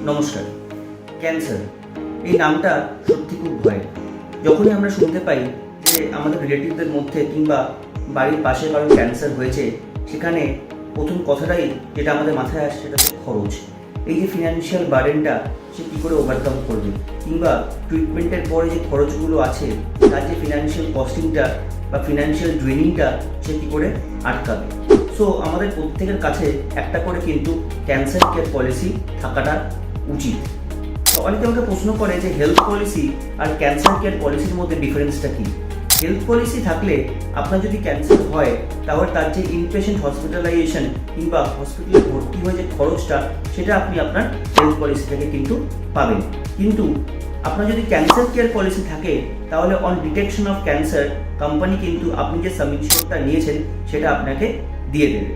নমস্কার। ক্যান্সার এই নামটা সত্যি খুব ভয়ের। যখনই আমরা শুনতে পাই যে আমাদের রিলেটিভদের মধ্যে কিংবা বাড়ির পাশে কারো ক্যান্সার হয়েছে, সেখানে প্রথম কথাটাই যেটা আমাদের মাথায় আসে সেটা হচ্ছে খরচ। এই যে ফিনান্সিয়াল বার্ডেনটা সে কী করে ওভারকাম করবে, কিংবা ট্রিটমেন্টের পরে যে খরচগুলো আছে তার যে ফিনান্সিয়াল কস্টিংটা বা ফিনান্সিয়াল ড্রেনিংটা সে কী করে আটকাবে। সো আমাদের প্রত্যেকের কাছে একটা করে কিন্তু ক্যান্সার কেয়ার পলিসি থাকাটা উচিত। তো অনেকে আমাকে প্রশ্ন করে যে হেলথ পলিসি আর ক্যান্সার কেয়ার পলিসির মধ্যে ডিফারেন্সটা কী। হেলথ পলিসি থাকলে আপনার যদি ক্যান্সার হয় তাহলে তার যে ইনপেশেন্ট হসপিটালাইজেশন কিংবা হসপিটালে ভর্তি হয়ে যে খরচটা সেটা আপনি আপনার হেলথ পলিসি থেকে কিন্তু পাবেন। কিন্তু আপনার যদি ক্যান্সার কেয়ার পলিসি থাকে তাহলে on detection of cancer company কিন্তু আপনি যে সাবমিশনটা নিয়েছেন সেটা আপনাকে দিয়ে দেবে।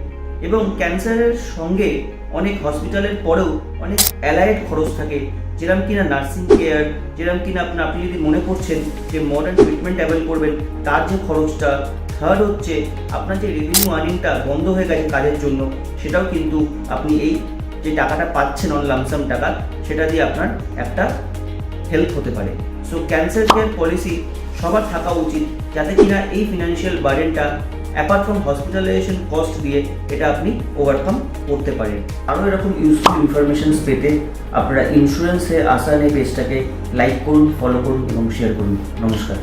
এবং ক্যান্সারের সঙ্গে অনেক হসপিটালের পরেও অনেক অ্যালাইড খরচ থাকে, যেরকম কিনা নার্সিং কেয়ার, যেরকম কিনা আপনি যদি মনে করছেন যে মডার্ন ট্রিটমেন্ট অ্যাভেল করবেন তার যে খরচটা। থার্ড হচ্ছে আপনার যে রেভিনিউ আর্নিংটা বন্ধ হয়ে গেছে কাজের জন্য, সেটাও কিন্তু আপনি এই যে টাকাটা পাচ্ছেন অন লামসাম টাকা, সেটা দিয়ে আপনার একটা হেল্প হতে পারে। সো ক্যান্সার কেয়ার পলিসি সবার থাকা উচিত, যাতে কিনা এই ফিনান্সিয়াল বার্ডেনটা অ্যাপার্ট ফ্রম হসপিটালাইজেশন কস্ট দিয়ে এটা আপনি ওভারকাম করতে পারেন। আরও এরকম ইউজফুল ইনফরমেশনস পেতে আপনারা ইন্স্যুরেন্সে আসানে পেজটাকে লাইক করুন, ফলো করুন এবং শেয়ার করুন। নমস্কার।